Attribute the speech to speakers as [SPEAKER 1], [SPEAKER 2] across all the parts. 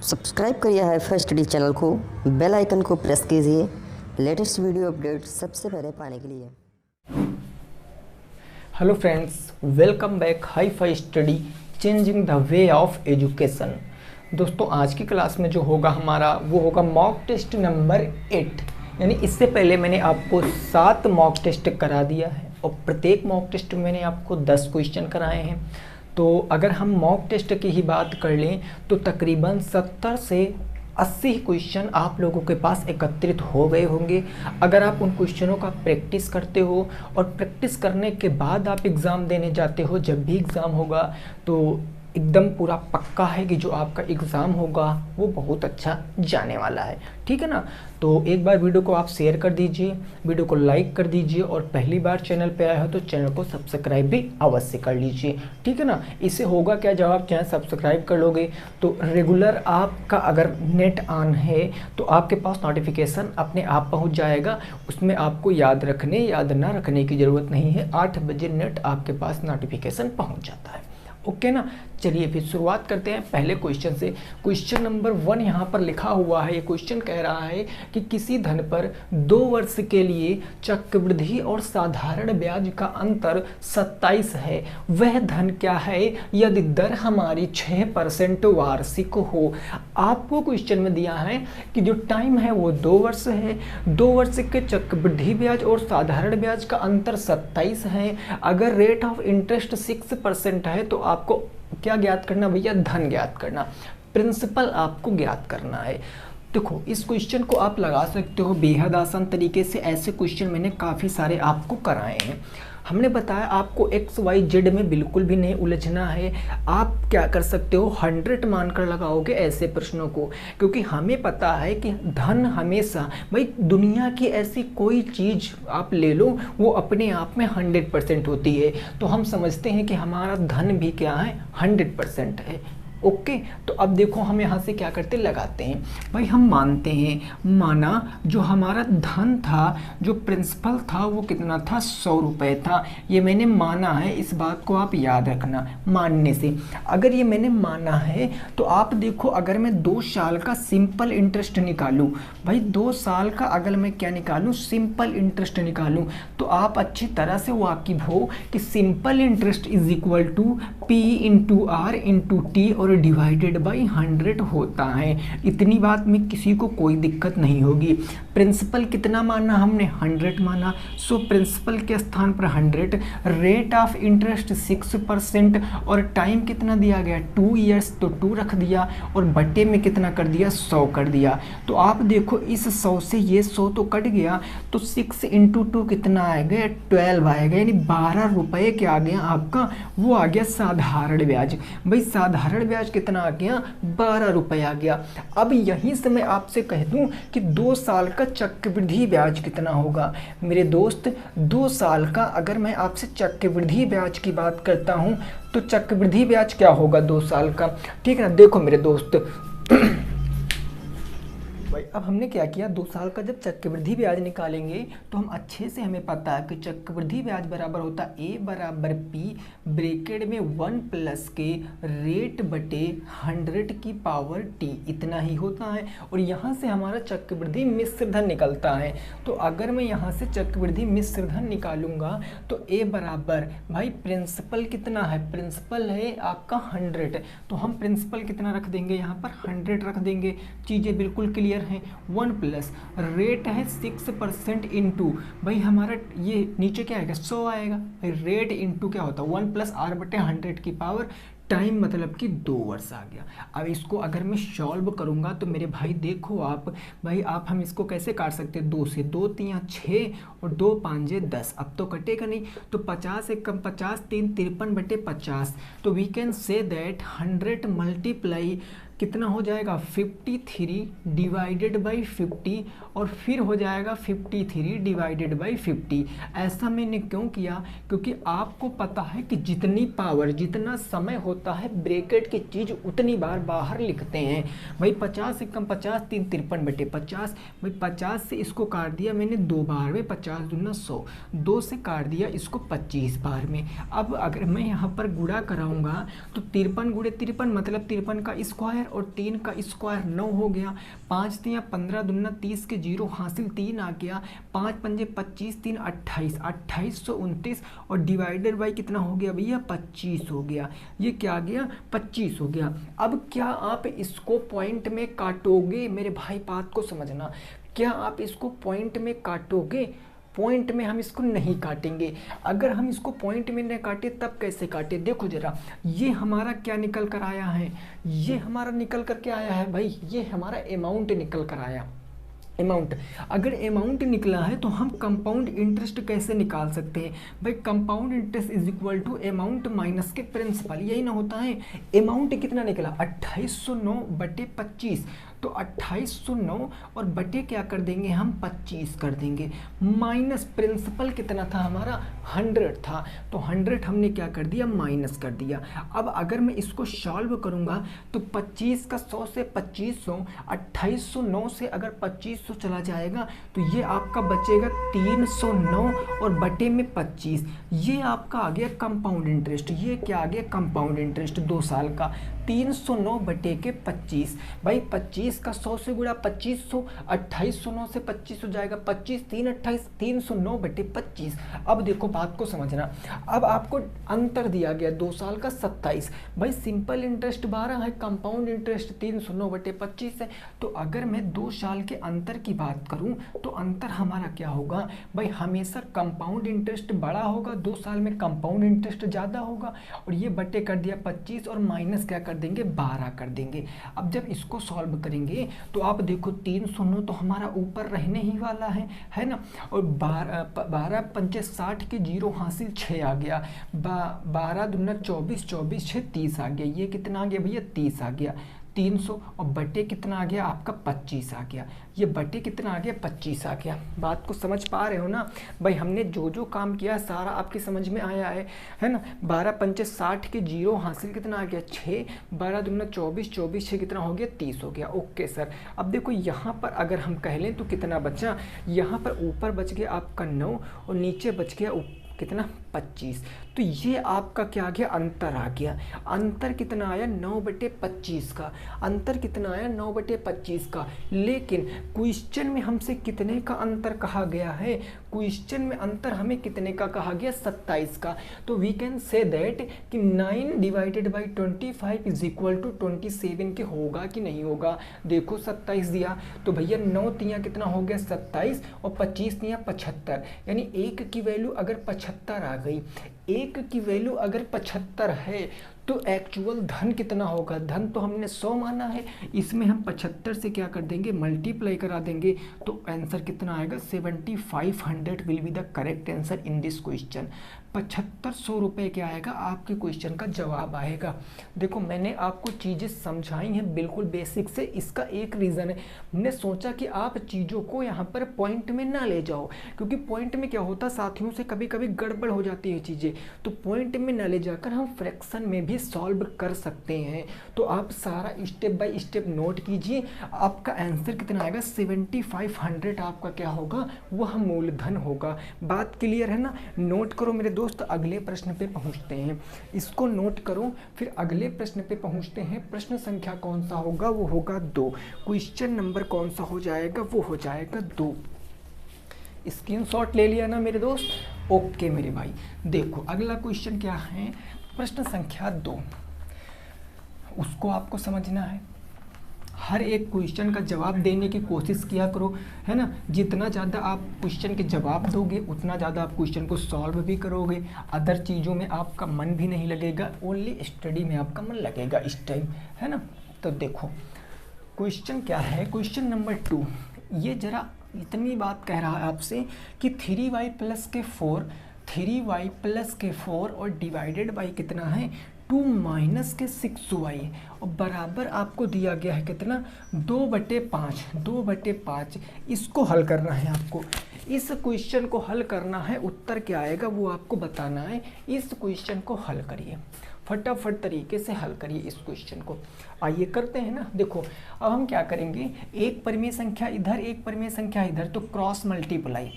[SPEAKER 1] Subscribe करिए hifi study channel को, bell icon को प्रेस कीजिए लेटेस्ट वीडियो अपडेट सबसे पहले पाने के लिए।
[SPEAKER 2] Hello friends, welcome back hifi study changing the way of education. दोस्तों, आज की क्लास में जो होगा हमारा वो होगा मॉक टेस्ट नंबर 8। यानी इससे पहले मैंने आपको 7 मॉक टेस्ट करा दिया है और प्रत्येक मॉक टेस्ट में मैंने आपको 10 क्वेश्चन कराए हैं। तो अगर हम मॉक टेस्ट की ही बात कर लें तो तकरीबन 70 से 80 क्वेश्चन आप लोगों के पास एकत्रित हो गए होंगे। अगर आप उन क्वेश्चनों का प्रैक्टिस करते हो और प्रैक्टिस करने के बाद आप एग्ज़ाम देने जाते हो, जब भी एग्ज़ाम होगा तो एकदम पूरा पक्का है कि जो आपका एग्ज़ाम होगा वो बहुत अच्छा जाने वाला है। ठीक है ना। तो एक बार वीडियो को आप शेयर कर दीजिए, वीडियो को लाइक कर दीजिए और पहली बार चैनल पे आए हो तो चैनल को सब्सक्राइब भी अवश्य कर लीजिए। ठीक है ना। इससे होगा क्या, जब आप चैनल सब्सक्राइब कर लोगे तो रेगुलर आपका अगर नेट ऑन है तो आपके पास नोटिफिकेशन अपने आप पहुंच जाएगा। उसमें आपको याद ना रखने की ज़रूरत नहीं है। 8 बजे नेट आपके पास नोटिफिकेशन पहुँच जाता है। ओके ना। चलिए फिर शुरुआत करते हैं पहले क्वेश्चन से। क्वेश्चन नंबर 1 यहाँ पर लिखा हुआ है। ये क्वेश्चन कह रहा है कि किसी धन पर 2 वर्ष के लिए चक्रवृद्धि और साधारण ब्याज का अंतर 27 है। वह धन क्या है यदि दर हमारी 6% वार्षिक हो। आपको क्वेश्चन में दिया है कि जो टाइम है वो 2 वर्ष है। 2 वर्ष के चक्रवृद्धि ब्याज और साधारण ब्याज का अंतर 27 है। अगर रेट ऑफ इंटरेस्ट 6% है तो आपको क्या ज्ञात करना भैया? धन ज्ञात करना, प्रिंसिपल आपको ज्ञात करना है। देखो, इस क्वेश्चन को आप लगा सकते हो बेहद आसान तरीके से। ऐसे क्वेश्चन मैंने काफ़ी सारे आपको कराए हैं। हमने बताया आपको XYZ में बिल्कुल भी नहीं उलझना है। आप क्या कर सकते हो, 100 मानकर लगाओगे ऐसे प्रश्नों को, क्योंकि हमें पता है कि धन हमेशा, भाई दुनिया की ऐसी कोई चीज़ आप ले लो वो अपने आप में 100% होती है। तो हम समझते हैं कि हमारा धन भी क्या है, 100% है। ओके। तो अब देखो हम यहाँ से क्या करते, लगाते हैं। भाई हम मानते हैं, माना जो हमारा धन था, जो प्रिंसिपल था वो कितना था, 100 रुपये था। ये मैंने माना है, इस बात को आप याद रखना। मानने से अगर ये मैंने माना है तो आप देखो, अगर मैं 2 साल का सिंपल इंटरेस्ट निकालूं, भाई 2 साल का अगर मैं क्या निकालूं, सिंपल इंटरेस्ट निकालूं, तो आप अच्छी तरह से वाकिफ हो कि simple interest is equal to P into R into T और डिवाइडेड बाई 100 होता है। इतनी बात में किसी को कोई दिक्कत नहीं होगी। प्रिंसिपल कितना माना हमने, 100 माना। सो प्रिंसिपल के स्थान पर 100, रेट ऑफ इंटरेस्ट 6% और टाइम कितना दिया गया, 2 ईयर्स, तो 2 रख दिया और बटे में कितना कर दिया, 100 कर दिया। तो आप देखो इस 100 से ये 100 तो कट गया, तो 6 इंटू 2 कितना आएगा, 12 आएगा। यानी 12 रुपये क्या आ गया आपका, वो आ गया साधारण ब्याज। भाई साधारण ब्याज कितना आ गया, 12 रुपये आ गया। अब यहीं से मैं आपसे कह दूं कि 2 साल का चक्रवृद्धि ब्याज कितना होगा मेरे दोस्त। 2 साल का अगर मैं आपसे चक्रवृद्धि ब्याज की बात करता हूं तो चक्रवृद्धि ब्याज क्या होगा 2 साल का। ठीक है ना। देखो मेरे दोस्त, भाई अब हमने क्या किया, 2 साल का जब चक्रवृद्धि ब्याज निकालेंगे तो हम अच्छे से, हमें पता है कि चक्रवृद्धि ब्याज बराबर होता है A बराबर P ब्रैकेट में 1 प्लस के रेट बटे 100 की पावर T, इतना ही होता है। और यहाँ से हमारा चक्रवृद्धि मिश्र धन निकलता है। तो अगर मैं यहाँ से चक्रवृद्धि मिश्र धन निकालूंगा तो A बराबर, भाई प्रिंसिपल कितना है, प्रिंसिपल है आपका 100, तो हम प्रिंसिपल कितना रख देंगे, यहाँ पर 100 रख देंगे। चीज़ें बिल्कुल क्लियर है। 1 प्लस रेट है 6% इंटू, भाई हमारा ये नीचे क्या आएगा, 100 आएगा। रेट इंटू क्या होता है, 1 प्लस R बटे 100 की पावर, टाइम मतलब कि 2 वर्ष आ गया। अब इसको अगर मैं सॉल्व करूंगा तो मेरे भाई देखो आप, भाई आप हम इसको कैसे काट सकते हैं, 2 से, 2 3 6 और 2 5 10। अब तो कटेगा नहीं, तो 50 से कम 50, 3 53 बटे 50। तो we can say that 100 multiply कितना हो जाएगा, 53 डिवाइडेड बाई 50 और फिर हो जाएगा 53 डिवाइडेड बाई 50। ऐसा मैंने क्यों किया, क्योंकि आपको पता है कि जितनी पावर, जितना समय होता है ब्रैकेट की चीज़ उतनी बार बाहर लिखते हैं। भाई 50 से कम 50, 3 53 बटे 50। भाई 50 से इसको काट दिया मैंने 2 बार में, 50 दूना 100, 2 से काट दिया इसको 25 बार में। अब अगर मैं यहाँ पर गुणा कराऊंगा तो 53 गुणे 53 मतलब 53 का स्क्वायर स्क्वायर और 3 का स्क्वायर 9 हो गया। 5 3 15 दूना 30 के 0 हासिल 3 आ गया। 5 पंजे 25 3 28 2829 और डिवाइडेड बाई कितना हो गया भैया 25 हो गया। ये क्या आ गया 25 हो गया। अब क्या आप इसको पॉइंट में काटोगे मेरे भाई, बात को समझना, क्या आप इसको पॉइंट में काटोगे? पॉइंट में हम इसको नहीं काटेंगे। अगर हम इसको पॉइंट में नहीं काटे तब कैसे काटे? देखो जरा, ये हमारा क्या निकल कर आया है, ये हमारा निकल कर क्या आया है भाई, ये हमारा अमाउंट निकल कर आया। अमाउंट, अगर अमाउंट निकला है तो हम कंपाउंड इंटरेस्ट कैसे निकाल सकते हैं भाई? Compound interest is equal to amount minus के प्रिंसिपल, यही ना होता है। अमाउंट कितना निकला 2809 बटे 25, तो 2809 और बटे क्या कर देंगे हम 25 कर देंगे, माइनस प्रिंसिपल कितना था हमारा 100 था, तो 100 हमने क्या कर दिया माइनस कर दिया। अब अगर मैं इसको सॉल्व करूंगा तो 25 का 100 से 2500, 2809 से अगर 2500 चला जाएगा तो ये आपका बचेगा 309 और बटे में 25, ये आपका आ गया कंपाउंड इंटरेस्ट। ये क्या आ गया कंपाउंड इंटरेस्ट 2 साल का, 309 बटे के 25। भाई 25 का 100 से गुणा 2500, 2809 से 25 हो जाएगा 25 3 28, 309 बटे 25। अब देखो बात को समझना, अब आपको अंतर दिया गया 2 साल का 27। भाई सिंपल इंटरेस्ट 12 है, कंपाउंड इंटरेस्ट 309 बटे 25 है। तो अगर मैं 2 साल के अंतर की बात करूं तो अंतर हमारा क्या होगा भाई, हमेशा कंपाउंड इंटरेस्ट बड़ा होगा, 2 साल में कंपाउंड इंटरेस्ट ज़्यादा होगा। और ये बटे कर दिया 25 और माइनस क्या कर देंगे 12 कर देंगे। अब जब इसको सॉल्व करेंगे तो आप देखो 309 तो हमारा ऊपर रहने ही वाला है ना, और 12 पंचे 60 के 0 हासिल 6 आ गया, 12 दूना 24 24 6 30 आ गया। ये कितना आ गया भैया 30 आ गया, 300 और बटे कितना आ गया आपका 25 आ गया। ये बटे कितना आ गया 25 आ गया। बात को समझ पा रहे हो ना भाई? हमने जो जो काम किया सारा आपकी समझ में आया है ना। 12 पंचे 60 के 0 हासिल कितना आ गया 6, 12 दूना 24 24 6 कितना हो गया 30 हो गया। Okay sir. अब देखो यहाँ पर अगर हम कह लें तो कितना बचा, यहाँ पर ऊपर बच गया आपका 9 और नीचे बच गया कितना 25। तो ये आपका क्या आ गया अंतर आ गया। अंतर कितना आया 9 बटे 25 का, अंतर कितना आया 9 बटे 25 का। लेकिन क्वेश्चन में हमसे कितने का अंतर कहा गया है, क्वेश्चन में अंतर हमें कितने का कहा गया 27 का। तो वी कैन से दैट कि 9 divided by 25 is equal to 27 के होगा कि नहीं होगा। देखो 27 दिया तो भैया 9 तिया कितना हो गया 27 और 25 तिया 75, यानी 1 की वैल्यू अगर 75 आ गई, 1 की वैल्यू अगर 75 है तो एक्चुअल धन कितना होगा, धन तो हमने 100 माना है, इसमें हम 75 से क्या कर देंगे मल्टीप्लाई करा देंगे, तो आंसर कितना आएगा 7500 will be the correct answer in this question. 7500 रुपये क्या आएगा आपके क्वेश्चन का जवाब आएगा। देखो मैंने आपको चीज़ें समझाई हैं बिल्कुल बेसिक से, इसका एक रीज़न है, हमने सोचा कि आप चीज़ों को यहाँ पर पॉइंट में ना ले जाओ, क्योंकि पॉइंट में क्या होता साथियों से कभी कभी गड़बड़ हो जाती है चीज़ें, तो पॉइंट में ना ले जाकर हम फ्रैक्शन में भी सॉल्व कर सकते हैं। तो आप सारा स्टेप बाय स्टेप नोट कीजिए, आपका आंसर कितना आएगा 7500 आपका क्या होगा वह मूलधन होगा। बात क्लियर है ना? नोट करो मेरे दोस्त, अगले प्रश्न पे पहुंचते हैं, इसको नोट करो फिर अगले प्रश्न पे पहुंचते हैं। प्रश्न संख्या कौन सा होगा, वो होगा 2। क्वेश्चन नंबर कौन सा हो जाएगा, वो हो जाएगा 2। स्क्रीनशॉट ले लिया ना मेरे दोस्त? ओके मेरे भाई। देखो अगला क्वेश्चन क्या है, प्रश्न संख्या 2, उसको आपको समझना है। हर एक क्वेश्चन का जवाब देने की कोशिश किया करो, है ना। जितना ज़्यादा आप क्वेश्चन के जवाब दोगे उतना ज़्यादा आप क्वेश्चन को सॉल्व भी करोगे, अदर चीज़ों में आपका मन भी नहीं लगेगा, ओनली स्टडी में आपका मन लगेगा इस टाइम, है ना। तो देखो क्वेश्चन क्या है, क्वेश्चन नंबर 2, ये जरा इतनी बात कह रहा है आपसे कि 3y प्लस के 4, 3y प्लस के 4 और डिवाइडेड बाई कितना है 2 माइनस के 6y और बराबर आपको दिया गया है कितना 2/5, 2/5। इसको हल करना है आपको, इस क्वेश्चन को हल करना है, उत्तर क्या आएगा वो आपको बताना है। इस क्वेश्चन को हल करिए, फटाफट तरीके से हल करिए इस क्वेश्चन को। आइए करते हैं ना। देखो अब हम क्या करेंगे, एक परिमेय संख्या इधर एक परिमेय संख्या इधर, तो क्रॉस मल्टीप्लाई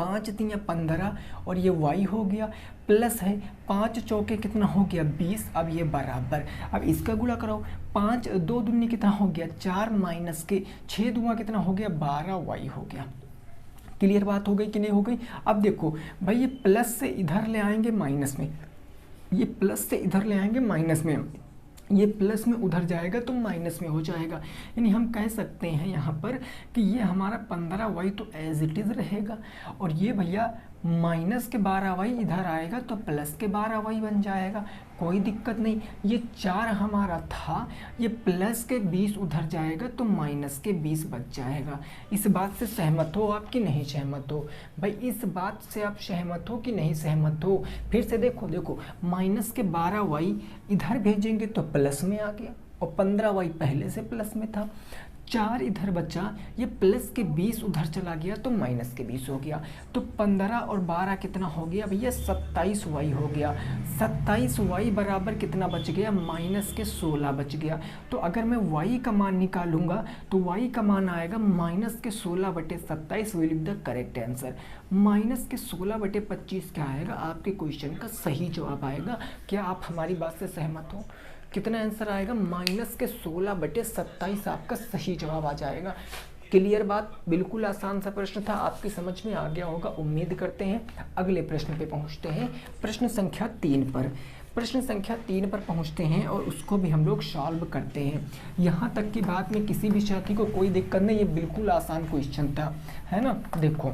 [SPEAKER 2] 5 तियां 15 और ये y हो गया, प्लस है 5 चौके कितना हो गया 20। अब ये बराबर, अब इसका गुणा करो, 5 2 दूनी कितना हो गया 4 माइनस के 6 दूना कितना हो गया 12y हो गया। क्लियर बात हो गई कि नहीं हो गई? अब देखो भाई ये प्लस से इधर ले आएंगे माइनस में, ये प्लस से इधर ले आएंगे माइनस में, ये प्लस में उधर जाएगा तो माइनस में हो जाएगा। यानी हम कह सकते हैं यहाँ पर कि ये हमारा 15y तो एज इट इज़ रहेगा, और ये भैया माइनस के 12y इधर आएगा तो प्लस के 12y बन जाएगा, कोई दिक्कत नहीं। ये 4 हमारा था, ये प्लस के 20 उधर जाएगा तो माइनस के 20 बच जाएगा। इस बात से सहमत हो आप कि नहीं सहमत हो? भाई इस बात से आप सहमत हो कि नहीं सहमत हो? फिर से देखो माइनस के 12y इधर भेजेंगे तो प्लस में आ गया, और 15y पहले से प्लस में था, 4 इधर बचा, ये प्लस के 20 उधर चला गया तो माइनस के 20 हो गया, तो 15 और 12 कितना हो गया भैया 27y हो गया। 27y बराबर कितना बच गया माइनस के 16 बच गया। तो अगर मैं y का मान निकालूंगा तो y का मान आएगा माइनस के 16/27 will be the correct answer. Minus के 16/25 क्या आएगा? आपके क्वेश्चन का सही जवाब आएगा। क्या आप हमारी बात से सहमत हो? कितना आंसर आएगा? माइनस के 16/27 आपका सही जवाब आ जाएगा। क्लियर बात? बिल्कुल आसान सा प्रश्न था, आपकी समझ में आ गया होगा उम्मीद करते हैं। अगले प्रश्न पे पहुंचते हैं, प्रश्न संख्या 3 पर। प्रश्न संख्या 3 पर पहुंचते हैं और उसको भी हम लोग सॉल्व करते हैं। यहाँ तक की बात में किसी भी साथी को कोई दिक्कत नहीं, ये बिल्कुल आसान क्वेश्चन था, है ना। देखो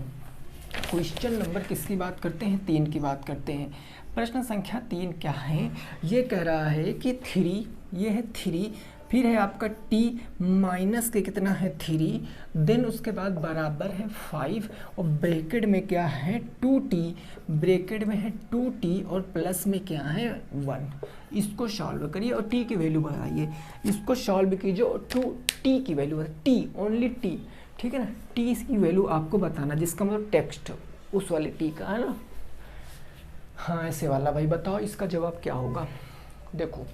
[SPEAKER 2] क्वेश्चन नंबर किसकी बात करते हैं? 3 की बात करते हैं। प्रश्न संख्या 3 क्या है? ये कह रहा है कि 3, ये है 3, फिर है आपका t माइनस के कितना है 3, देन उसके बाद बराबर है 5 और ब्रैकेट में क्या है 2t, ब्रैकेट में है 2t और प्लस में क्या है 1। इसको सॉल्व करिए और t की वैल्यू बढ़ाइए, इसको सॉल्व कीजिए और 2t की वैल्यू है t, ओनली t, ठीक है ना। t की वैल्यू आपको बताना, जिसका मतलब टेक्स्ट उस वाले t का, है ना। हाँ ऐसे वाला। भाई बताओ इसका जवाब क्या होगा? देखो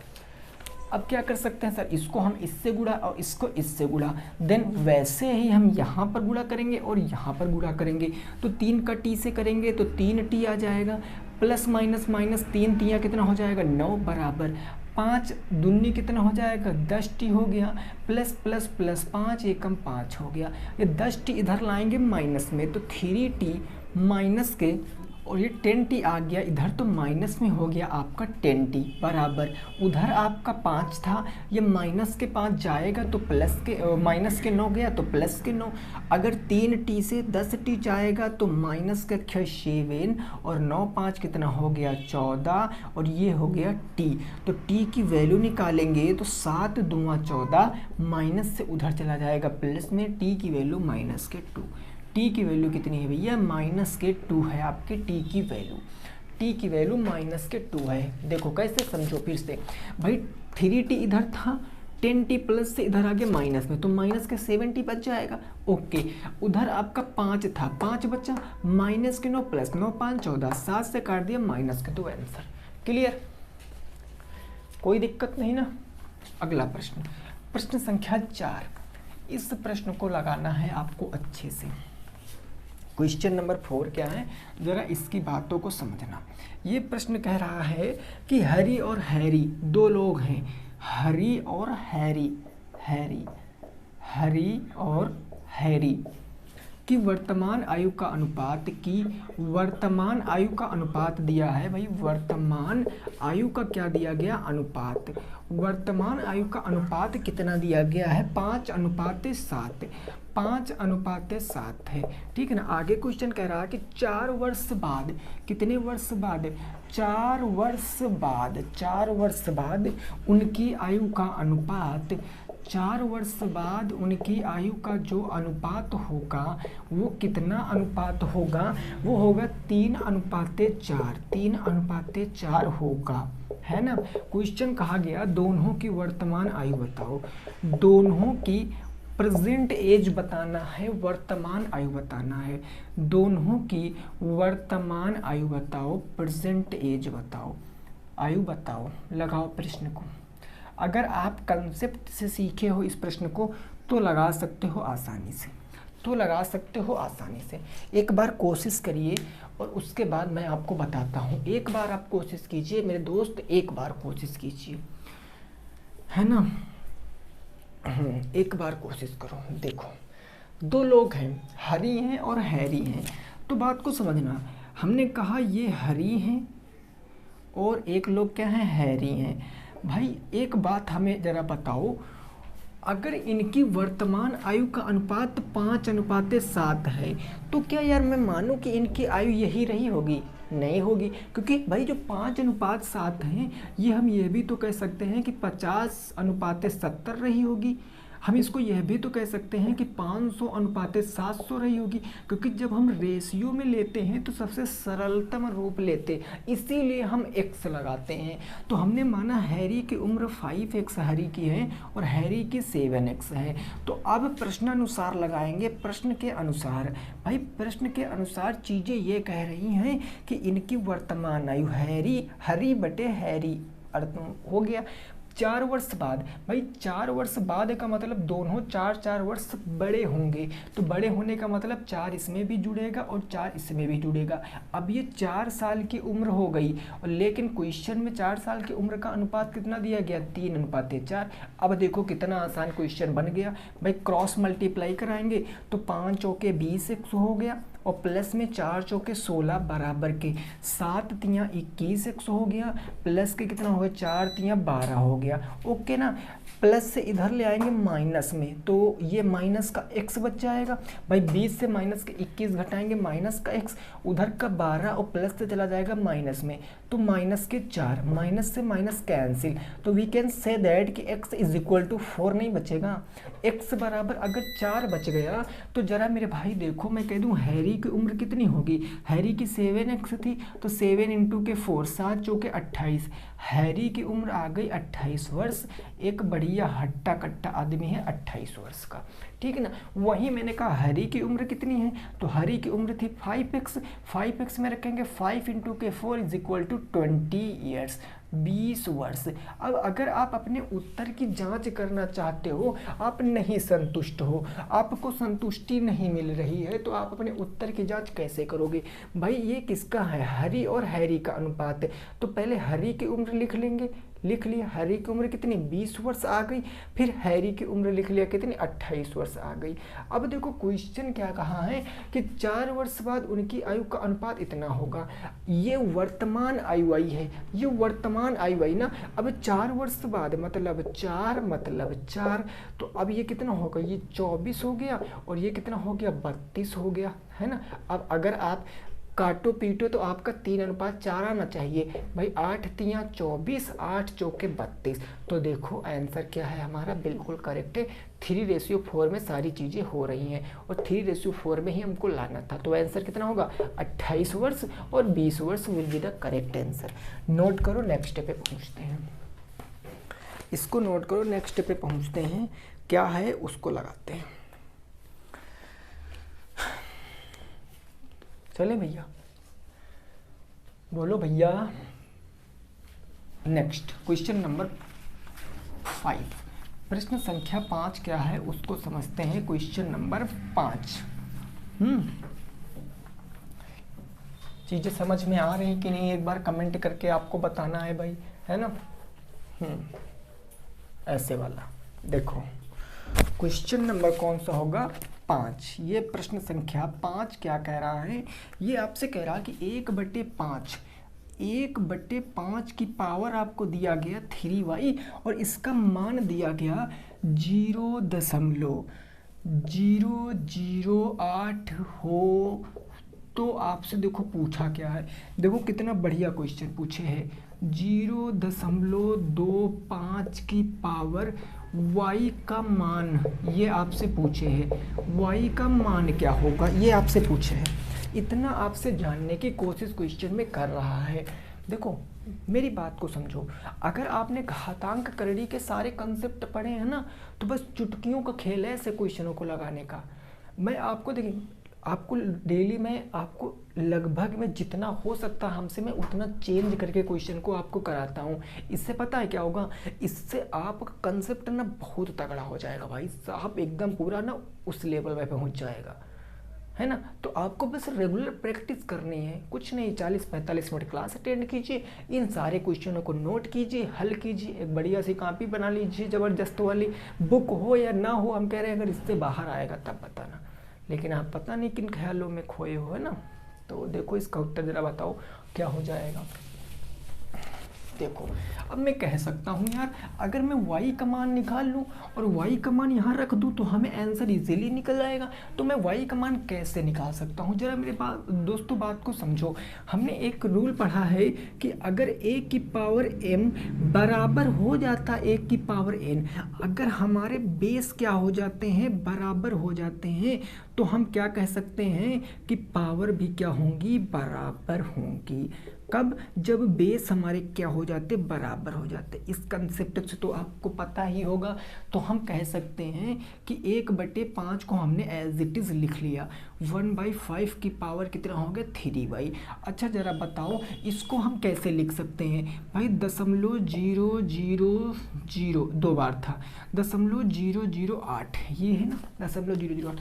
[SPEAKER 2] अब क्या कर सकते हैं सर, इसको हम इससे गुणा और इसको इससे गुणा, देन वैसे ही हम यहाँ पर गुणा करेंगे और यहाँ पर गुणा करेंगे। तो 3 का t से करेंगे तो 3t आ जाएगा, प्लस माइनस माइनस 3 तियां कितना हो जाएगा 9 बराबर 5 दूनी कितना हो जाएगा 10t हो गया, प्लस प्लस प्लस 5 एकम 5 हो गया। ये 10t इधर लाएंगे माइनस में तो 3t माइनस के, और ये 10t आ गया इधर तो माइनस में हो गया आपका 10t बराबर, उधर आपका 5 था, ये माइनस के 5 जाएगा तो प्लस के माइनस के 9 गया तो प्लस के 9। अगर 3t से 10t जाएगा तो माइनस का 7 और 9 5 कितना हो गया 14 और ये हो गया t। तो t की वैल्यू निकालेंगे तो 7 दूना 14, माइनस से उधर चला जाएगा प्लस में, t की वैल्यू माइनस के 2। t की वैल्यू कितनी है भैया माइनस के 2 है आपके t की वैल्यू, t की वैल्यू माइनस के 2 है। देखो कैसे समझो फिर से भाई, 3t इधर था, 10t प्लस से इधर आ गया माइनस में तो माइनस के 7t बच जाएगा। ओके, उधर आपका 5 था, 5 बचा, माइनस के 9 प्लस 9 5 14, 7 से काट दिया माइनस के 2 आंसर। क्लियर? कोई दिक्कत नहीं ना। अगला प्रश्न, प्रश्न संख्या 4। इस प्रश्न को लगाना है आपको अच्छे से। क्वेश्चन नंबर 4 क्या है, जरा इसकी बातों को समझना। ये प्रश्न कह रहा है कि हरी और हैरी 2 लोग हैं, हरी और हैरी, हरी और हैरी की वर्तमान आयु का अनुपात, की वर्तमान आयु का अनुपात दिया है भाई, वर्तमान आयु का क्या दिया गया अनुपात, वर्तमान आयु का अनुपात कितना दिया गया है 5:7, 5:7 है, ठीक है ना। आगे क्वेश्चन कह रहा है कि 4 वर्ष बाद, कितने वर्ष बाद 4 वर्ष बाद उनकी आयु का अनुपात, 4 वर्ष बाद उनकी आयु का जो अनुपात होगा वो कितना अनुपात होगा, वो होगा 3:4, 3:4 होगा, है ना। क्वेश्चन कहा गया दोनों की वर्तमान आयु बताओ, दोनों की प्रेजेंट एज बताना है, वर्तमान आयु बताना है, दोनों की वर्तमान आयु बताओ, प्रेजेंट एज बताओ, आयु बताओ, लगाओ प्रश्न को। अगर आप कंसेप्ट से सीखे हो इस प्रश्न को तो लगा सकते हो आसानी से। तो लगा सकते हो आसानी से। एक बार कोशिश करिए और उसके बाद मैं आपको बताता हूँ। एक बार आप कोशिश कीजिए मेरे दोस्त, एक बार कोशिश कीजिए, है ना। एक बार कोशिश करो। देखो, दो लोग हैं, हरी हैं और हैरी हैं। तो बात को समझना, हमने कहा ये हरी हैं और एक लोग क्या हैं, हैरी हैं। भाई एक बात हमें ज़रा बताओ, अगर इनकी वर्तमान आयु का अनुपात 5:7 है तो क्या यार मैं मानूं कि इनकी आयु यही रही होगी? नहीं होगी, क्योंकि भाई जो 5:7 हैं ये हम ये भी तो कह सकते हैं कि 50:70 रही होगी। हम इसको यह भी तो कह सकते हैं कि 500:700 रही होगी, क्योंकि जब हम रेशियो में लेते हैं तो सबसे सरलतम रूप लेते, इसीलिए हम x लगाते हैं। तो हमने माना हैरी की उम्र 5x हैरी की है और हैरी की 7x है। तो अब प्रश्नानुसार लगाएंगे। प्रश्न के अनुसार, भाई प्रश्न के अनुसार चीज़ें ये कह रही हैं कि इनकी वर्तमान आयु हरी बटे हैरी अर्थ हो गया 4 वर्ष बाद। भाई 4 वर्ष बाद का मतलब दोनों 4 वर्ष बड़े होंगे, तो बड़े होने का मतलब 4 इसमें भी जुड़ेगा और 4 इसमें भी जुड़ेगा। अब ये 4 साल की उम्र हो गई, और लेकिन क्वेश्चन में 4 साल की उम्र का अनुपात कितना दिया गया, 3:4। अब देखो कितना आसान क्वेश्चन बन गया। भाई क्रॉस मल्टीप्लाई कराएंगे तो 5 चौके 20x हो गया, और प्लस में 4 चौके 16 बराबर के 7 तियाँ 21x हो गया, प्लस के कितना हो गया 4 तियाँ 12 हो गया। ओके ना। प्लस से इधर ले आएंगे माइनस में, तो ये माइनस का x बच जाएगा। भाई 20 से माइनस के 21 घटाएंगे, माइनस का x, उधर का 12 और प्लस से चला जाएगा माइनस में, तो माइनस के 4, माइनस से माइनस कैंसिल। तो वी कैन से दैट कि x इज इक्वल टू 4 नहीं बचेगा। x बराबर अगर 4 बच गया तो जरा मेरे भाई देखो, मैं कह दूं हैरी की उम्र कितनी होगी, हैरी की 7x थी तो 7 × के 4, 7 चौके 28, हैरी की उम्र आ गई 28 वर्ष। एक बढ़िया हट्टा कट्टा आदमी है 28 वर्ष का, ठीक है ना। वहीं मैंने कहा हरी की उम्र कितनी है, तो हरी की उम्र थी 5x, 5x में रखेंगे 5 × के 4 इज इक्वल टू 20 ईयर्स, 20 वर्ष। अब अगर आप अपने उत्तर की जांच करना चाहते हो, आप नहीं संतुष्ट हो, आपको संतुष्टि नहीं मिल रही है, तो आप अपने उत्तर की जांच कैसे करोगे? भाई ये किसका है, हरी और हैरी का अनुपात है। तो पहले हरी की उम्र लिख लेंगे, लिख लिया, हरी की उम्र कितनी 20 वर्ष आ गई, फिर हैरी की उम्र लिख लिया कितनी 28 वर्ष आ गई। अब देखो क्वेश्चन क्या कहा है कि 4 वर्ष बाद उनकी आयु का अनुपात इतना होगा। ये वर्तमान आयु आई है, ये वर्तमान आयु आई ना। अब 4 वर्ष बाद मतलब 4, तो अब ये कितना होगा, ये 24 हो गया और ये कितना हो गया 32 हो गया, है ना। अब अगर आप काटो पीटो तो आपका 3:4 आना चाहिए। भाई 8 तियाँ 24, 8 चौके 32। तो देखो आंसर क्या है हमारा, बिल्कुल करेक्ट है। 3:4 में सारी चीज़ें हो रही हैं और 3:4 में ही हमको लाना था। तो आंसर कितना होगा 28 वर्ष और 20 वर्ष will be the correct answer. Note करो, नेक्स्ट पे पहुँचते हैं। इसको नोट करो, नेक्स्ट पे पहुँचते हैं। क्या है उसको लगाते हैं। चले भैया, बोलो भैया। नेक्स्ट क्वेश्चन नंबर 5, प्रश्न संख्या 5 क्या है उसको समझते हैं। क्वेश्चन नंबर 5, चीजें समझ में आ रही कि नहीं, एक बार कमेंट करके आपको बताना है भाई, है ना। ऐसे वाला देखो, क्वेश्चन नंबर कौन सा होगा 5। ये प्रश्न संख्या 5 क्या कह रहा है, ये आपसे कह रहा है कि 1/5 की पावर आपको दिया गया 3y और इसका मान दिया गया 0.008 हो। तो आपसे देखो पूछा क्या है, देखो कितना बढ़िया क्वेश्चन पूछे है। 0.25 की पावर y का मान, ये आपसे पूछे है y का मान क्या होगा, ये आपसे पूछे है। इतना आपसे जानने की कोशिश क्वेश्चन में कर रहा है। देखो मेरी बात को समझो, अगर आपने घातांक करणी के सारे कंसेप्ट पढ़े हैं ना, तो बस चुटकियों का खेल है ऐसे क्वेश्चनों को लगाने का। मैं आपको देखिए आपको डेली में आपको लगभग में जितना हो सकता है हमसे मैं उतना चेंज करके क्वेश्चन को आपको कराता हूँ। इससे पता है क्या होगा, इससे आपका कंसेप्ट ना बहुत तगड़ा हो जाएगा भाई साहब, एकदम पूरा ना उस लेवल पे पहुँच जाएगा, है ना। तो आपको बस रेगुलर प्रैक्टिस करनी है, कुछ नहीं, 40-45 मिनट क्लास अटेंड कीजिए, इन सारे क्वेश्चनों को नोट कीजिए, हल कीजिए, एक बढ़िया सी कॉपी बना लीजिए, ज़बरदस्त वाली। बुक हो या ना हो, हम कह रहे हैं अगर इससे बाहर आएगा तब बताना, लेकिन आप पता नहीं किन ख्यालों में खोए हो, है ना। तो देखो इसका उत्तर ज़रा बताओ क्या हो जाएगा। देखो अब मैं कह सकता हूँ यार, अगर मैं y कमान निकाल लूँ और y कमान यहाँ रख दूँ तो हमें आंसर इजीली निकल जाएगा। तो मैं y कमान कैसे निकाल सकता हूँ, जरा मेरे दोस्तों बात को समझो। हमने एक रूल पढ़ा है कि अगर a की पावर m बराबर हो जाता a की पावर n, अगर हमारे बेस क्या हो जाते हैं, बराबर हो जाते हैं, तो हम क्या कह सकते हैं कि पावर भी क्या होंगी, बराबर होंगी। कब, जब बेस हमारे क्या हो जाते, बराबर हो जाते। इस कंसेप्ट से तो आपको पता ही होगा। तो हम कह सकते हैं कि 1/5 को हमने एज इट इज़ लिख लिया, 1/5 की पावर कितना हो गया, 3y। अच्छा जरा बताओ इसको हम कैसे लिख सकते हैं भाई, 0.000 दो बार था, 0.008 ये है ना, 0.008।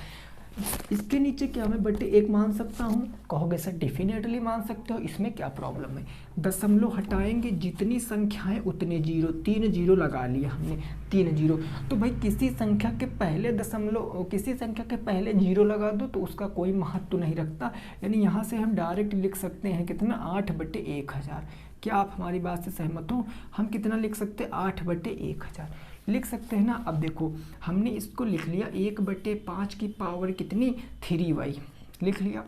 [SPEAKER 2] इसके नीचे क्या मैं बटे 1 मान सकता हूँ, कहोगे सर डेफिनेटली मान सकते हो, इसमें क्या प्रॉब्लम है। दशमलव हटाएंगे, जितनी संख्याएं उतने जीरो, 3 जीरो लगा लिया हमने, 3 जीरो। तो भाई किसी संख्या के पहले दशमलव, किसी संख्या के पहले जीरो लगा दो तो उसका कोई महत्व नहीं रखता। यानी यहाँ से हम डायरेक्ट लिख सकते हैं कितना, 8/1000। क्या आप हमारी बात से सहमत हो, हम कितना लिख सकते हैं, 8/1000 लिख सकते हैं ना। अब देखो हमने इसको लिख लिया, 1/5 की पावर कितनी, 3y लिख लिया।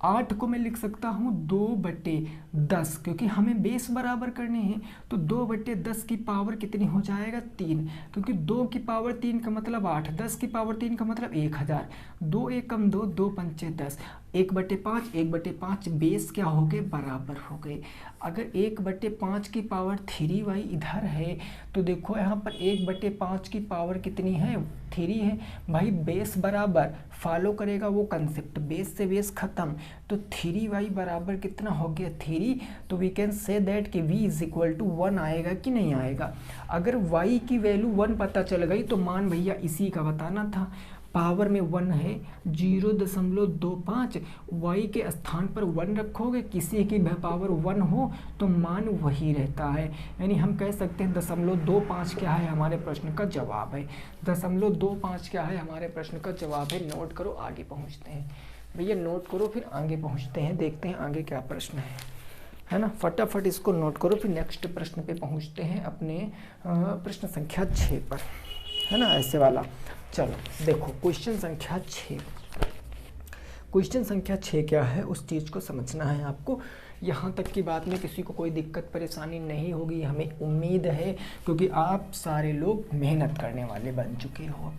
[SPEAKER 2] 8 को मैं लिख सकता हूँ 2/10, क्योंकि हमें बेस बराबर करने हैं। तो 2/10 की पावर कितनी हो जाएगा, 3, क्योंकि 2 की पावर 3 का मतलब 8, 10 की पावर 3 का मतलब 1000। 2 एकम 2, 2 पंचे 10, 1/5, 1/5 बेस क्या हो गए, बराबर हो गए। अगर 1/5 की पावर 3y इधर है तो देखो यहाँ पर 1/5 की पावर कितनी है, 3 है। भाई बेस बराबर फॉलो करेगा वो कंसेप्ट, बेस से बेस खत्म। तो 3y बराबर कितना हो गया, 3। तो वी कैन से दैट कि v इज इक्वल टू 1 आएगा कि नहीं आएगा। अगर y की वैल्यू 1 पता चल गई तो मान भैया इसी का बताना था, पावर में 1 है 0.25, y के स्थान पर 1 रखोगे, किसी की पावर 1 हो तो मान वही रहता है। यानी हम कह सकते हैं 0.25 क्या है, हमारे प्रश्न का जवाब है। 0.25 क्या है, हमारे प्रश्न का जवाब है। नोट करो, आगे पहुंचते हैं भैया, नोट करो फिर आगे पहुंचते हैं, देखते हैं आगे क्या प्रश्न है ना। फटाफट इसको नोट करो, फिर नेक्स्ट प्रश्न पे पहुंचते हैं, अपने प्रश्न संख्या 6 पर, है ना, ऐसे वाला। चलो देखो क्वेश्चन संख्या 6, क्वेश्चन संख्या 6 क्या है उस चीज़ को समझना है आपको। यहाँ तक की बात में किसी को कोई दिक्कत परेशानी नहीं होगी, हमें उम्मीद है, क्योंकि आप सारे लोग मेहनत करने वाले बन चुके हो।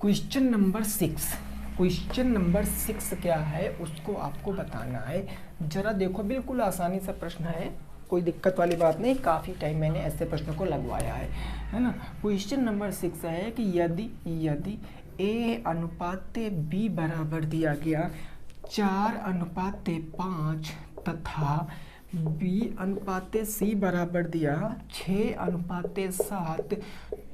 [SPEAKER 2] क्वेश्चन नंबर 6, क्वेश्चन नंबर 6 क्या है उसको आपको बताना है। जरा देखो बिल्कुल आसानी सा प्रश्न है, कोई दिक्कत वाली बात नहीं, काफ़ी टाइम मैंने ऐसे प्रश्न को लगवाया है ना। क्वेश्चन नंबर 6 है कि यदि a अनुपात b बराबर दिया गया 4:5 तथा b अनुपात c बराबर दिया 6:7,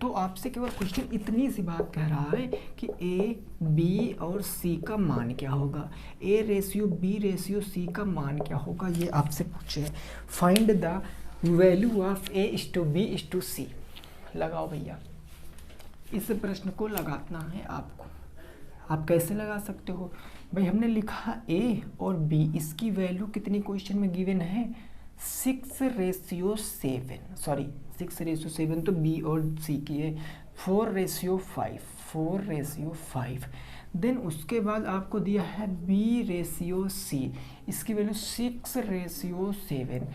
[SPEAKER 2] तो आपसे केवल क्वेश्चन इतनी सी बात कह रहा है कि a, b और c का मान क्या होगा, a ratio b ratio c का मान क्या होगा, ये आपसे पूछे। Find the value of a/b/c। लगाओ भैया, इस प्रश्न को लगाना है आपको। आप कैसे लगा सकते हो भाई, हमने लिखा a और b, इसकी वैल्यू कितनी क्वेश्चन में गिवन है, 6:7, सॉरी 6:7 तो b और c की है, 4:5। देन उसके बाद आपको दिया है b/c, इसकी वैल्यू 6:7।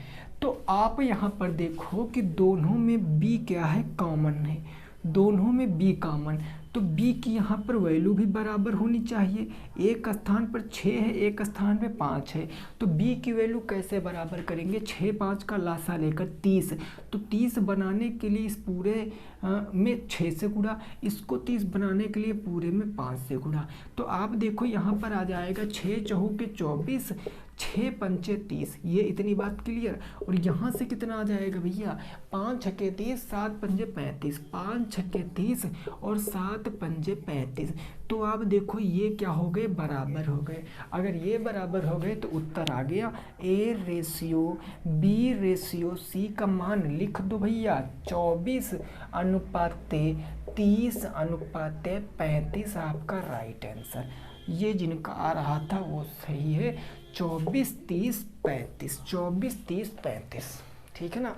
[SPEAKER 2] तो आप यहाँ पर देखो कि दोनों में b क्या है, कॉमन है, दोनों में b कॉमन। तो b की यहाँ पर वैल्यू भी बराबर होनी चाहिए। एक स्थान पर 6 है, एक स्थान पे 5 है, तो b की वैल्यू कैसे बराबर करेंगे? 6 5 का लासा लेकर 30, तो 30 बनाने के लिए इस पूरे में 6 से गुणा, इसको 30 बनाने के लिए पूरे में 5 से गुणा। तो आप देखो यहाँ पर आ जाएगा 6 चौके 24, 6 पंचे 30, ये इतनी बात क्लियर। और यहाँ से कितना आ जाएगा भैया? 5 छक्के 30, 7 पंजे 35, 5 छक्के 30 और 7 पंजे 35। तो आप देखो ये क्या हो गए? बराबर हो गए। अगर ये बराबर हो गए तो उत्तर आ गया A ratio B ratio C का मान लिख दो भैया, 24 अनुपाते 30 अनुपाते 35 आपका राइट आंसर। ये जिनका आ रहा था वो सही है, 24 30 35, 24 30 35। ठीक है ना,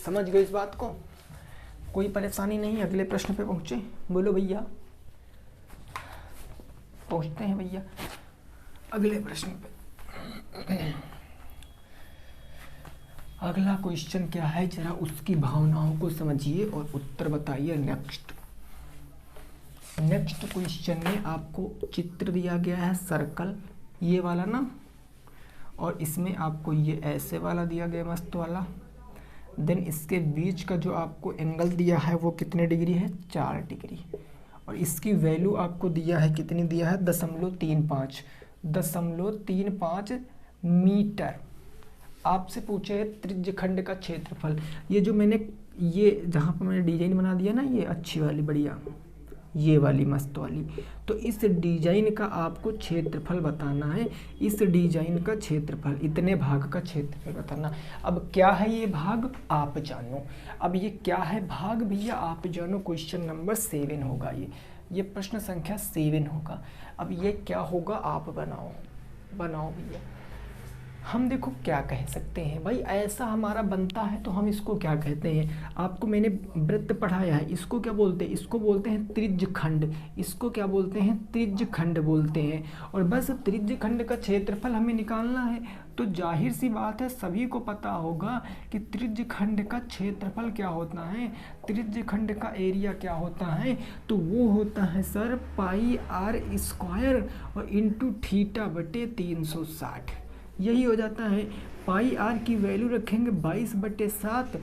[SPEAKER 2] समझ गए इस बात को? कोई परेशानी नहीं? अगले प्रश्न पे पहुंचे, बोलो भैया। पहुंचते हैं भैया अगले प्रश्न पे। अगला क्वेश्चन क्या है, जरा उसकी भावनाओं को समझिए और उत्तर बताइए। नेक्स्ट क्वेश्चन में आपको चित्र दिया गया है सर्कल, ये वाला ना, और इसमें आपको ये ऐसे वाला दिया गया मस्त वाला। देन इसके बीच का जो आपको एंगल दिया है वो कितने डिग्री है? 4 डिग्री। और इसकी वैल्यू आपको दिया है, कितनी दिया है? 0.35 मीटर। आपसे पूछे त्रिज्यखंड का क्षेत्रफल। ये जो मैंने ये जहाँ पर मैंने डिजाइन बना दिया ना, ये अच्छी वाली बढ़िया, ये वाली मस्त वाली, तो इस डिजाइन का आपको क्षेत्रफल बताना है। इस डिजाइन का क्षेत्रफल, इतने भाग का क्षेत्रफल बताना। अब क्या है ये भाग? आप जानो। अब ये क्या है भाग भैया? आप जानो। क्वेश्चन नंबर 7 होगा ये प्रश्न संख्या 7 होगा। अब ये क्या होगा? आप बनाओ भैया। हम देखो क्या कह सकते हैं भाई, ऐसा हमारा बनता है तो हम इसको क्या कहते हैं? आपको मैंने वृत्त पढ़ाया है, इसको क्या बोलते हैं? इसको बोलते हैं त्रिज्यखंड। इसको क्या बोलते हैं? त्रिज्यखंड बोलते हैं। और बस त्रिज्यखंड का क्षेत्रफल हमें निकालना है। तो जाहिर सी बात है, सभी को पता होगा कि त्रिज्यखंड का क्षेत्रफल क्या होता है, त्रिज्यखंड का एरिया क्या होता है। तो वो होता है सर πr² और इंटू थीटा बटे 360। यही हो जाता है। पाई आर की वैल्यू रखेंगे 22/7,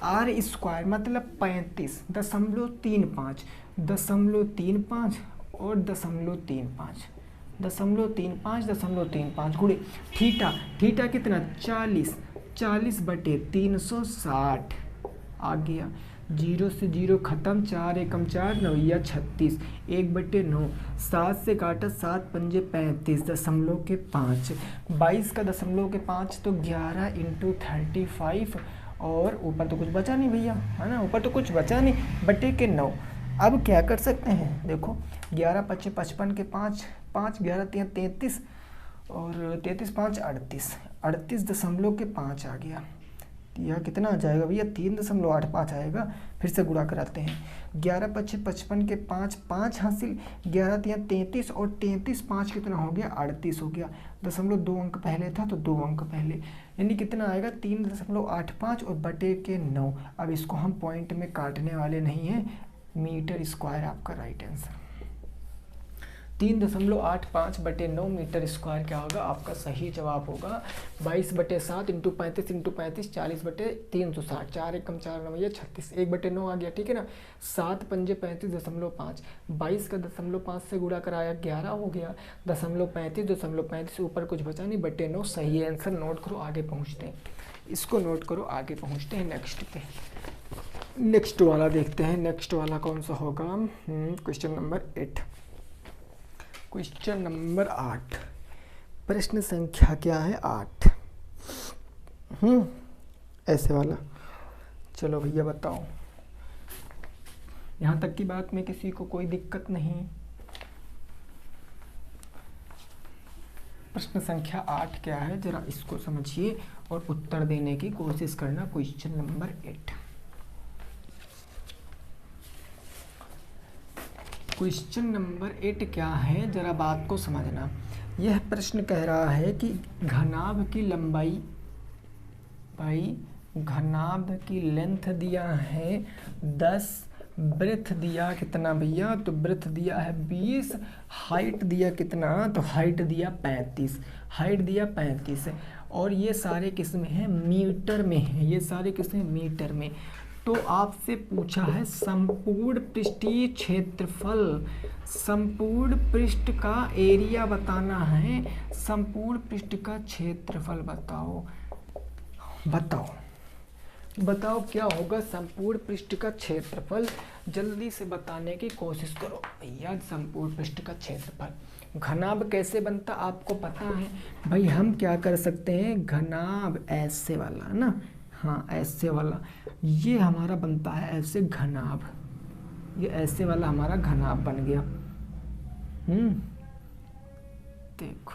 [SPEAKER 2] r² मतलब 35.35 और 0.35 गुणे थीटा कितना? 40/360 आ गया। 0 से 0 खत्म, 4 एकम 4 9 36, 1/9, 7 से काटा 7 पंजे 35.5, 22 का 0.5 तो 11 × 35, और ऊपर तो कुछ बचा नहीं भैया, है ना, ऊपर तो कुछ बचा नहीं, बटे के 9। अब क्या कर सकते हैं? देखो 11 × 5 = 55 के 5, 5 11 × 3 = 33 और 33 × 5 = 38.5 आ गया। यह कितना आ जाएगा भैया? 3.85 आएगा। फिर से गुणा कराते हैं। 11 × 5 = 55 के 5, 5 हासिल, 11 × 3 = 33 और 33 5 कितना हो गया? 38 हो गया। 0.2 अंक पहले था तो 2 अंक पहले, यानी कितना आएगा? 3.85 और बटे के 9। अब इसको हम पॉइंट में काटने वाले नहीं हैं, मीटर² आपका राइट आंसर। 3.85 बटे 9 मीटर² क्या होगा? आपका सही जवाब होगा 22/7 × 35 × 35 40/360, 4 एकम 4 9 36, 1/9 आ गया। ठीक है ना। 7 पंजे 35.5, 22 का 0.5 से गुणा कराया 11 हो गया। 0.35 ऊपर कुछ बचा नहीं, बटे 9 सही आंसर। नोट करो, आगे पहुँचते हैं। इसको नोट करो, आगे पहुँचते हैं नेक्स्ट पे। नेक्स्ट वाला देखते हैं। नेक्स्ट वाला कौन सा होगा? Question number 8। क्वेश्चन नंबर 8, प्रश्न संख्या क्या है? 8। ऐसे वाला। चलो भैया बताओ, यहाँ तक की बात में किसी को कोई दिक्कत नहीं? प्रश्न संख्या 8 क्या है, जरा इसको समझिए और उत्तर देने की कोशिश करना। Question number 8। क्वेश्चन नंबर 8 क्या है, जरा बात को समझना। यह प्रश्न कह रहा है कि घनाभ की लंबाई, भाई घनाभ की लेंथ दिया है 10 ब्रेथ दिया कितना भैया, तो ब्रेथ दिया है 20, हाइट दिया कितना, तो हाइट दिया 35, हाइट दिया 35 है। और ये सारे किस में हैं, मीटर में हैं, ये सारे किस में, मीटर में। तो आपसे पूछा है संपूर्ण पृष्ठीय क्षेत्रफल, संपूर्ण पृष्ठ का एरिया बताना है, संपूर्ण पृष्ठ का क्षेत्रफल बताओ, बताओ बताओ क्या होगा संपूर्ण पृष्ठ का क्षेत्रफल, जल्दी से बताने की कोशिश करो भैया। संपूर्ण पृष्ठ का क्षेत्रफल घनाभ कैसे बनता आपको पता है भाई, हम क्या कर सकते हैं, घनाभ ऐसे वाला ना, हाँ ऐसे वाला, ये हमारा बनता है ऐसे घनाभ, ये ऐसे वाला हमारा घनाभ बन गया। देखो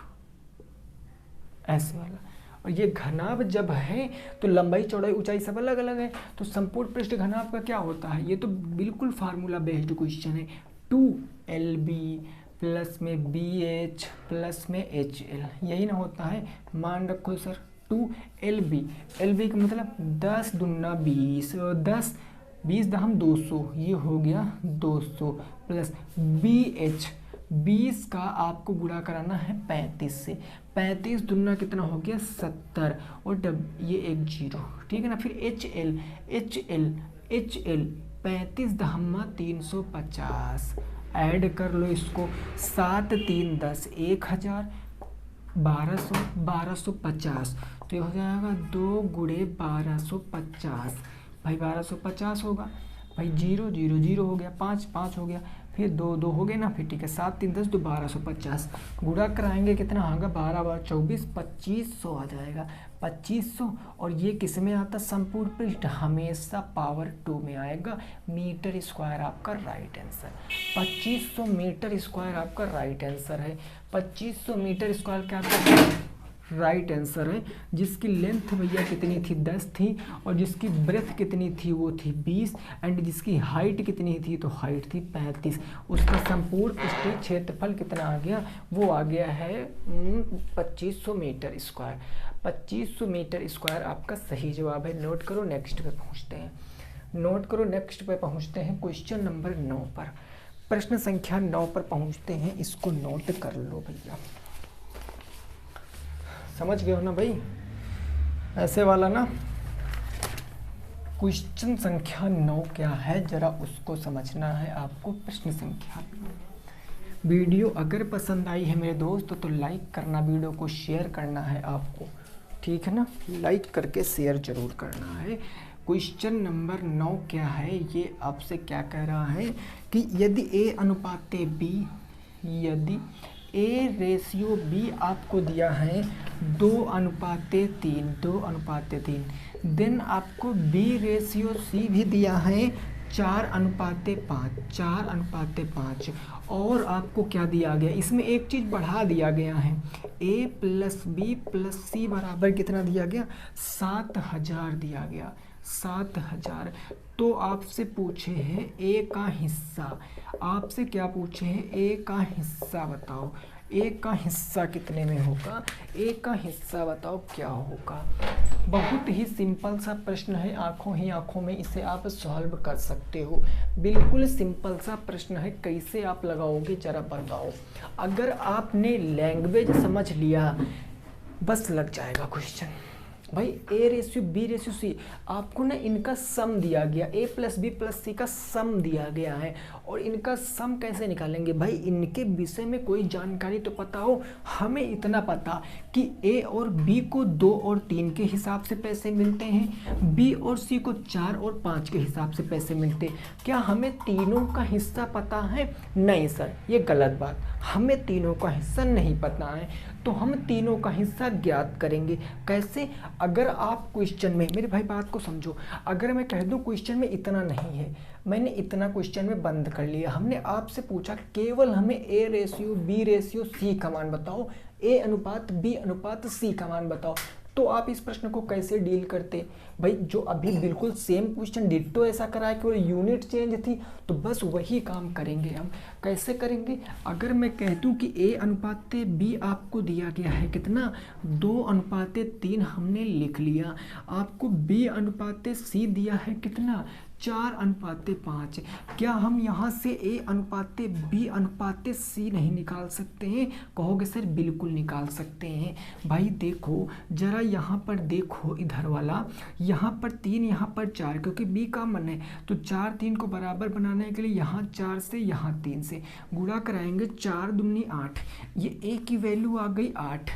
[SPEAKER 2] ऐसे वाला, और ये घनाभ जब है तो लंबाई चौड़ाई ऊंचाई सब अलग अलग है। तो संपूर्ण पृष्ठ घनाभ का क्या होता है, ये तो बिल्कुल फार्मूला बेस्ड क्वेश्चन है, 2LB प्लस में BH प्लस में HL, यही ना होता है। मान रखो सर 2LB, LB का मतलब 10 दूना 20, 10 20 दहम 200, ये हो गया 200 प्लस BH, 20 का आपको गुणा कराना है 35 से, 35 दूना कितना हो गया 70, और ये एक जीरो, ठीक है ना। फिर HL 35 दहम्मा 350, ऐड कर लो इसको, 7 3 10, 1000, 1250, तो ये हो जाएगा 2 गुणे 1250, भाई 1250 होगा भाई, 0 0 0 हो गया, 5 5 हो गया, फिर 2 2 हो गए ना, फिर ठीक है, 7 3 10 तो 1250, गुणा कराएंगे कितना होगा, 12 बार 24, 2500 आ जाएगा, 2500। और ये किस में आता, संपूर्ण पृष्ठ हमेशा पावर 2 में आएगा, मीटर स्क्वायर आपका राइट आंसर, 2500 मीटर स्क्वायर आपका राइट आंसर है, 2500 मीटर स्क्वायर क्या आपका राइट आंसर है, जिसकी लेंथ भैया कितनी थी 10 थी, और जिसकी ब्रेथ कितनी थी वो थी 20, एंड जिसकी हाइट कितनी थी, तो हाइट थी 35, उसका संपूर्ण पृष्ठीय क्षेत्रफल कितना आ गया, वो आ गया है 2500 मीटर स्क्वायर, 2500 मीटर स्क्वायर आपका सही जवाब है। नोट करो, नेक्स्ट पे पहुँचते हैं, नोट करो, नेक्स्ट पे पहुँचते हैं क्वेश्चन नंबर 9 पर, प्रश्न संख्या 9 पर पहुँचते हैं, इसको नोट कर लो भैया, समझ गए हो ना भाई, ऐसे वाला ना। क्वेश्चन संख्या 9 क्या है जरा उसको समझना है आपको। प्रश्न संख्या, वीडियो अगर पसंद आई है मेरे दोस्त तो लाइक करना, वीडियो को शेयर करना है आपको, ठीक है ना, लाइक करके शेयर जरूर करना है। क्वेश्चन नंबर 9 क्या है, ये आपसे क्या कह रहा है कि यदि A अनुपात B, यदि A/B आपको दिया है 2:3, 2:3, देन आपको B/C भी दिया है 4:5, 4:5, और आपको क्या दिया गया, इसमें एक चीज़ बढ़ा दिया गया है, A + B + C बराबर कितना दिया गया, 7000 दिया गया, 7000। तो आपसे पूछे हैं A का हिस्सा, आपसे क्या पूछे हैं, A का हिस्सा बताओ, A का हिस्सा कितने में होगा, A का हिस्सा बताओ क्या होगा। बहुत ही सिंपल सा प्रश्न है, आंखों ही आंखों में इसे आप सॉल्व कर सकते हो, बिल्कुल सिंपल सा प्रश्न है, कैसे आप लगाओगे जरा बताओ। अगर आपने लैंग्वेज समझ लिया बस लग जाएगा क्वेश्चन। भाई A/B/C आपको ना इनका सम दिया गया, A + B + C का सम दिया गया है, और इनका सम कैसे निकालेंगे भाई, इनके विषय में कोई जानकारी तो पता हो। हमें इतना पता कि A और B को 2 और 3 के हिसाब से पैसे मिलते हैं, B और C को 4 और 5 के हिसाब से पैसे मिलते हैं। क्या हमें तीनों का हिस्सा पता है, नहीं सर ये गलत बात, हमें तीनों का हिस्सा नहीं पता है, तो हम तीनों का हिस्सा ज्ञात करेंगे। कैसे, अगर आप क्वेश्चन में, मेरे भाई बात को समझो, अगर मैं कह दूं क्वेश्चन में इतना नहीं है, मैंने इतना क्वेश्चन में बंद कर लिया, हमने आपसे पूछा केवल हमें A/B/C का मान बताओ, A/B/C का मान बताओ, तो आप इस प्रश्न को कैसे डील करते भाई। जो अभी बिल्कुल सेम क्वेश्चन डिट्टो ऐसा करा है, केवल यूनिट चेंज थी, तो बस वही काम करेंगे हम। कैसे करेंगे, अगर मैं कह दूं कि A/B आपको दिया गया है कितना, 2:3 हमने लिख लिया, आपको B/C दिया है कितना, 4:5। क्या हम यहाँ से A/B/C नहीं निकाल सकते हैं? कहोगे सर बिल्कुल निकाल सकते हैं। भाई देखो जरा यहाँ पर देखो, इधर वाला यहाँ पर 3 यहाँ पर 4, क्योंकि B का मन है तो 4 3 को बराबर बनाने के लिए यहाँ 4 से यहाँ 3 से गुणा कराएंगे। 4 दूनी 8, ये A की वैल्यू आ गई 8,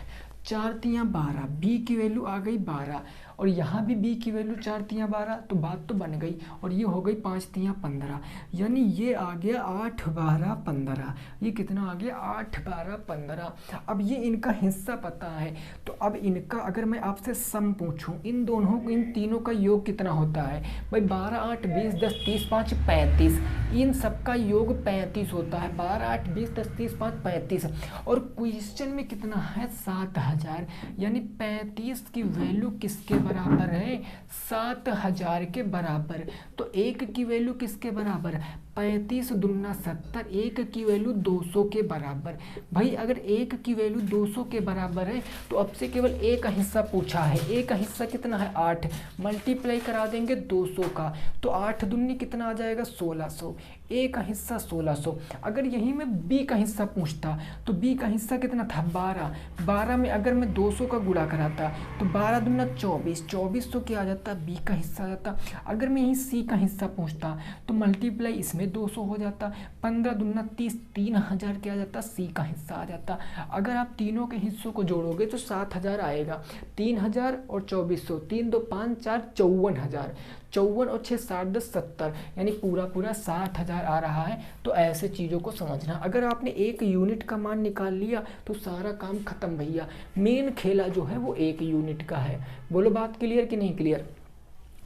[SPEAKER 2] 4 तियाँ 12, B की वैल्यू आ गई 12 और यहाँ भी B की वैल्यू 4 तियाँ 12, तो बात तो बन गई। और ये हो गई 5 तियाँ 15, यानी ये आ गया 8 12 15। ये कितना आ गया 8 12 15। अब ये इनका हिस्सा पता है, तो अब इनका अगर मैं आपसे सम पूछूं, इन दोनों इन तीनों का योग कितना होता है? भाई 12 8 20 10 30 5 35, इन सबका योग 35 होता है। 12 8 20 10 30 5 35 और क्वेश्चन में कितना है 7000, यानी 35 की वैल्यू किसके बराबर है? 7000 के बराबर। तो 1 की वैल्यू किसके बराबर? 35 दूना 70, 1 की वैल्यू 200 के बराबर। भाई अगर 1 की वैल्यू 200 के बराबर है तो अब से केवल A का हिस्सा पूछा है। A का हिस्सा कितना है? 8, मल्टीप्लाई करा देंगे 200 का, तो 8 दूनी कितना आ जाएगा? 1600। A का हिस्सा 1600। अगर यही मैं B का हिस्सा पूछता तो B का हिस्सा कितना था? 12, 12 में अगर मैं 200 का गुणा कराता तो 12 दूना 24, 2400 क्या आ जाता? B का हिस्सा आ जाता। अगर मैं यही C का हिस्सा पूछता तो मल्टीप्लाई इसमें 200 हो जाता, 15 दूना 30, 3000 क्या आ जाता? C का हिस्सा आ जाता। अगर आप तीनों के हिस्सों को जोड़ोगे तो 7000 आएगा। 3000 और 2400, 3 2 5 4 54,000, 54 और 6 7 10 70, यानी पूरा 60,000 आ रहा है। तो ऐसे चीज़ों को समझना। अगर आपने 1 यूनिट का मान निकाल लिया तो सारा काम खत्म भैया। मेन खेला जो है वो 1 यूनिट का है। बोलो बात क्लियर कि नहीं क्लियर?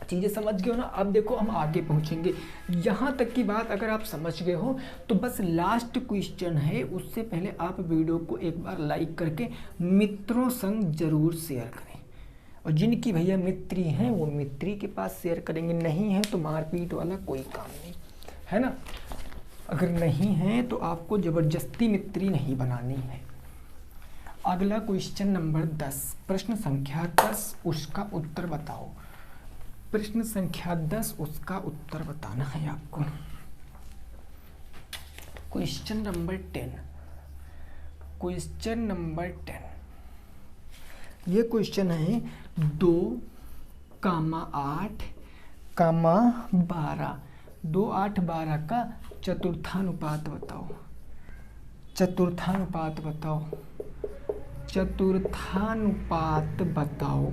[SPEAKER 2] चीज़ें समझ गए हो ना? अब देखो हम आगे पहुंचेंगे। यहाँ तक की बात अगर आप समझ गए हो तो बस लास्ट क्वेश्चन है, उससे पहले आप वीडियो को एक बार लाइक करके मित्रों संग जरूर शेयर करें। और जिनकी भैया मित्री हैं वो मित्री के पास शेयर करेंगे, नहीं है तो मारपीट वाला कोई काम नहीं है ना। अगर नहीं है तो आपको ज़बरदस्ती मित्री नहीं बनानी है। अगला क्वेश्चन नंबर 10, प्रश्न संख्या 10, उसका उत्तर बताओ। प्रश्न संख्या 10, उसका उत्तर बताना है आपको। क्वेश्चन नंबर 10, क्वेश्चन नंबर 10, ये क्वेश्चन है 2, 8, 12, 2 8 12 का चतुर्थानुपात बताओ। चतुर्थानुपात बताओ, चतुर्थानुपात बताओ।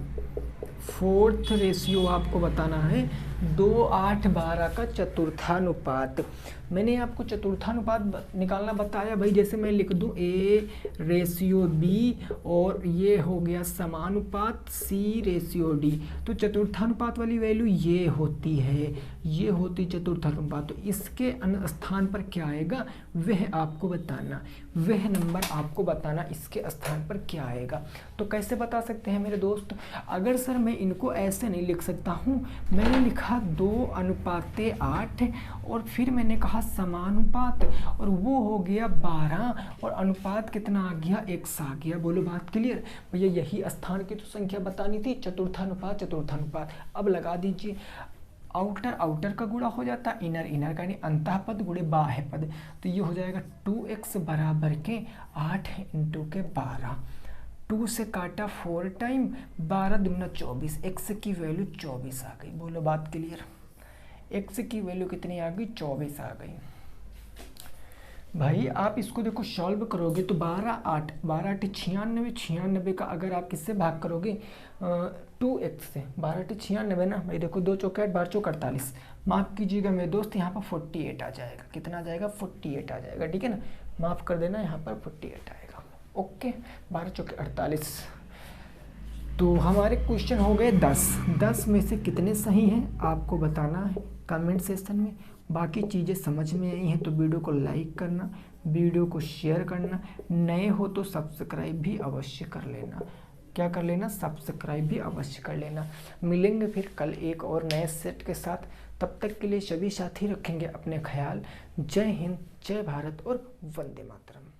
[SPEAKER 2] फोर्थ रेशियो आपको बताना है। 2 8 12 का चतुर्थानुपात। मैंने आपको चतुर्थानुपात निकालना बताया भाई, जैसे मैं लिख दूं A/B और ये हो गया समानुपात C/D। तो चतुर्थानुपात वाली वैल्यू ये होती है, ये होती चतुर्थानुपात। तो इसके स्थान पर क्या आएगा वह आपको बताना, वह नंबर आपको बताना इसके स्थान पर क्या आएगा। तो कैसे बता सकते हैं मेरे दोस्त? अगर सर मैं इनको ऐसे नहीं लिख सकता हूँ, मैंने लिखा 2:8 और फिर मैंने कहा समानुपात और वो हो गया 12 और अनुपात कितना आ गया? x आ गया। बोलो बात क्लियर भैया? यही स्थान की तो संख्या बतानी थी, चतुर्थानुपात चतुर्थानुपात। अब लगा दीजिए, आउटर आउटर का गुणा हो जाता है इनर इनर का, यानी अंतः पद गुणे बाह्य पद। तो ये हो जाएगा 2x बराबर के 8 इंटू के 12। 2 से काटा 4 टाइम, 12 दूना 24, x की वैल्यू 24 आ गई। बोलो बात क्लियर? x की वैल्यू कितनी आ गई? 24 आ गई। भाई आप इसको देखो सॉल्व करोगे तो 12 8 96, 96 का अगर आप किससे भाग करोगे 2x से, 12 8 96 ना भाई। देखो 2 चौके 8, 12 चौके 48, माफ़ कीजिएगा मेरे दोस्त, यहाँ पर 48 आ जाएगा। कितना आ जाएगा? 48 आ जाएगा, ठीक है ना? माफ़ कर देना, यहाँ पर 48 आएगा। ओके, 12 चौके 48। तो हमारे क्वेश्चन हो गए 10 में से कितने सही हैं आपको बताना है कमेंट सेक्शन में। बाकी चीज़ें समझ में आई हैं तो वीडियो को लाइक करना, वीडियो को शेयर करना, नए हो तो सब्सक्राइब भी अवश्य कर लेना। क्या कर लेना? सब्सक्राइब भी अवश्य कर लेना। मिलेंगे फिर कल एक और नए सेट के साथ। तब तक के लिए सभी साथी रखेंगे अपने ख्याल। जय हिंद, जय भारत और वंदे मातरम।